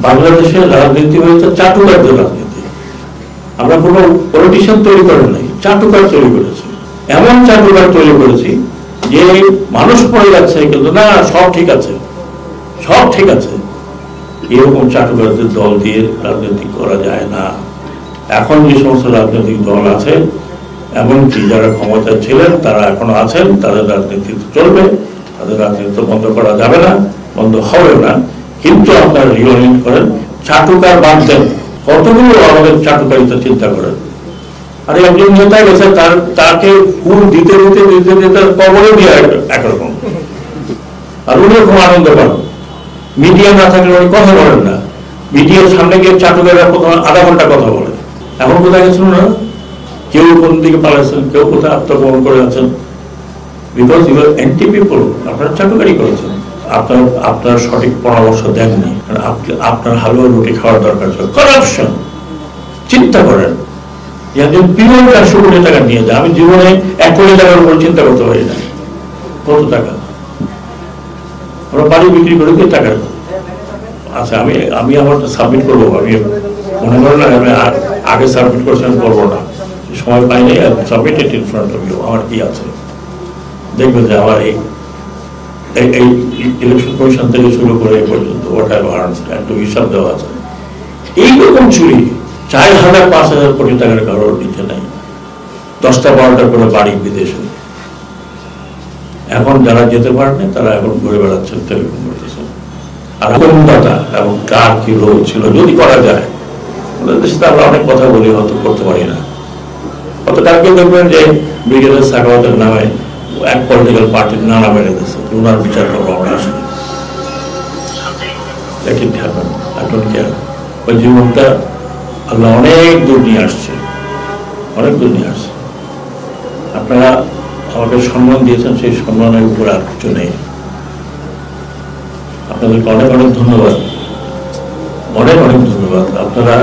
বাংলাদেশের রাজনীতি হয়েছে চাটুকারদের রাজনীতি। আমরা কোনো পলিটিশিয়ান তৈরি করেন নাই, চাটুকার তৈরি করেছি। এমন চাটুকার তৈরি করেছি যে মানুষ পড়ে যাচ্ছে কিন্তু না সব ঠিক আছে, সব ঠিক আছে। এরকম চাটুকারদের দল দিয়ে রাজনীতি করা যায় না। এখন যে সমস্ত রাজনৈতিক দল আছে, এমনকি যারা ক্ষমতায় ছিলেন তারা এখনো আছেন, তাদের রাজনীতি চলবে, তাদের রাজনীতি বন্ধ করা যাবে না, বন্ধ হবে না। কিন্তু আপনারা রিওয়াইন্ড করেন, চাটুকার বাদ দেন, কতগুলো আমাদের চাটুকারিতা চিন্তা করেন। আর একজন নেতা গেছে, তাকে ফুল দিতে দিতে দিতে দিতে কবরে দিয়ে একরকম, আর উনি খুব আনন্দ পান। মিডিয়া না থাকলে উনি কথা বলেন না, মিডিয়ার সামনে গিয়ে চাটুকাররা প্রথমে আধা ঘন্টা কথা বলে। এখন কোথায় গেছেন না, কেউ কোন দিকে পালাইছেন, কেউ কোথায় আত্মগোপন করে আছেন, because you are anti people. আপনারা চাটুকারি করেছেন, আপনার সঠিক পরামর্শ দেননি। আপনার হালুয়া রুটি খাওয়ার দরকার ছিল। করাপশন, চিন্তা করেন, একজন পিওন 400 কোটি টাকা নিয়ে যায়। আমি জীবনে 1 কোটি টাকার উপর চিন্তা করতে পারি না। কত টাকা আমরা বাড়ি বিক্রি করে দিয়ে টাকা। আচ্ছা, আমি আমার সাবমিট করবো, আমি মনে করেন না আমি আগে সাবমিট করছি, আমি করবো না, সময় পাইনি। Submitted in front of you, আমার কি আছে দেখবেন যে আমার এই ইলেকশন কমিশন থেকে শুরু করে এই পর্যন্ত ওটার একটু হিসাব দেওয়া আছে। এইরকম চুরি 4,000-5,000 কোটি টাকার কারোর নিচে নাই। 10টা-12টা করে বাড়ি বিদেশে। এখন যারা যেতে পারেনি তারা এখন ঘুরে বেড়াচ্ছেন, টেলিফোন করতেছেন। আর দাতা এবং কার কি রোল ছিল যদি করা যায়, দেশে আমরা অনেক কথা বলি, হয়তো করতে পারি না। কত কালকে দেখবেন যে ব্রিগেডিয়ার সাখাওয়াতের নামে এক পলিটিক্যাল পার্টির নানা মেরে দিচ্ছে, ওনার বিচার করবো আমরা আসলে ওই জীবনটা আল্লাহ অনেক দূর নিয়ে আসছে, অনেক দূর নিয়ে আসছে। আপনারা আমাকে সম্মান দিয়েছেন, সেই সম্মানের উপরে আর কিছু নেই। আপনাদেরকে অনেক অনেক ধন্যবাদ, অনেক অনেক ধন্যবাদ। আপনারা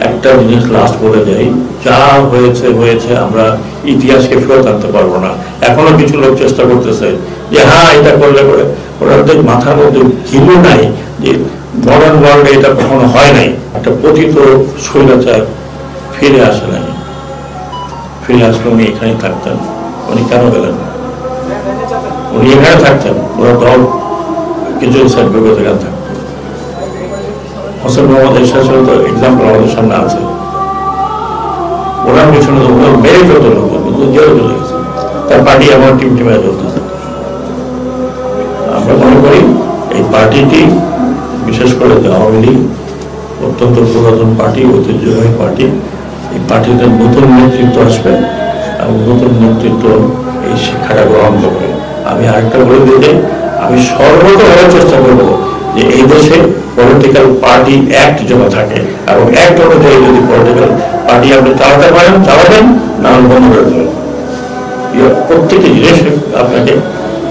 একটা জিনিস লাস্ট বলে যাই, যা হয়েছে হয়েছে, আমরা ইতিহাসকে ফেরত আনতে পারবো না। এখনো কিছু লোক চেষ্টা করতেছে যে হ্যাঁ এটা করলে পরে, ওনাদের মাথার মধ্যে ঘিলু নাই যে মডার্ন ওয়ার্ল্ডে এটা কখনো হয় নাই। একটা পতিত স্বৈরাচার ফিরে আসে নাই, ফিরে আসলে উনি এখানে থাকতেন। উনি কেন গেলেন? উনি এখানে থাকতেন, ওরা দল কিছু সার্টিফিকেট এখানে থাকতেন। হোসেন মোহাম্মদ এরশাদের তো এক্সাম্পল আমাদের সামনে আছে। ওনার পিছনে তো মেরে যত লোক জেলে চলে গেছে, তার পার্টি আমার টিমে চলতেছে। আমরা মনে করি এই পার্টিটি, বিশেষ করে আওয়ামী লীগ অত্যন্ত পুরাতন পার্টি, ঐতিহ্যবাহী পার্টি। এই পার্টিতে নতুন নেতৃত্ব আসবে এবং নতুন নেতৃত্ব এই শিক্ষাটা গ্রহণ করবে। আমি আরেকটা বলে দিতে, আমি সর্বতভাবে চেষ্টা করবো যে এই দেশে পলিটিক্যাল পার্টি অ্যাক্ট যেন থাকে, এবং অ্যাক্ট অনুযায়ী যদি পলিটিক্যাল পার্টি আপনি চালাতে পারেন চালাবেন, না হলে বন্ধ করে দেবেন। প্রত্যেকটি জিনিস আপনাকে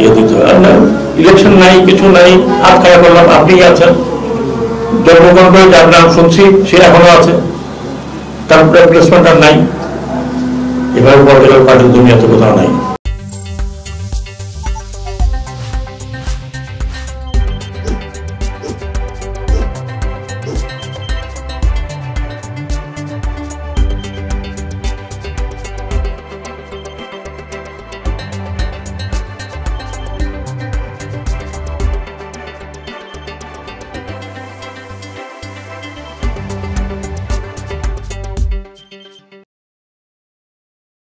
ইয়ে দিতে হবে। আর ইলেকশন নাই, কিছু নাই, হাত খায়া করলাম, আপনি আছেন, জন্মগ্রহণ করে যার নাম শুনছি সে এখনো আছে, তার রিপ্লেসমেন্ট আর নাই। এভাবে পলিটিক্যাল পার্টির দুনিয়াতে কোথাও নাই।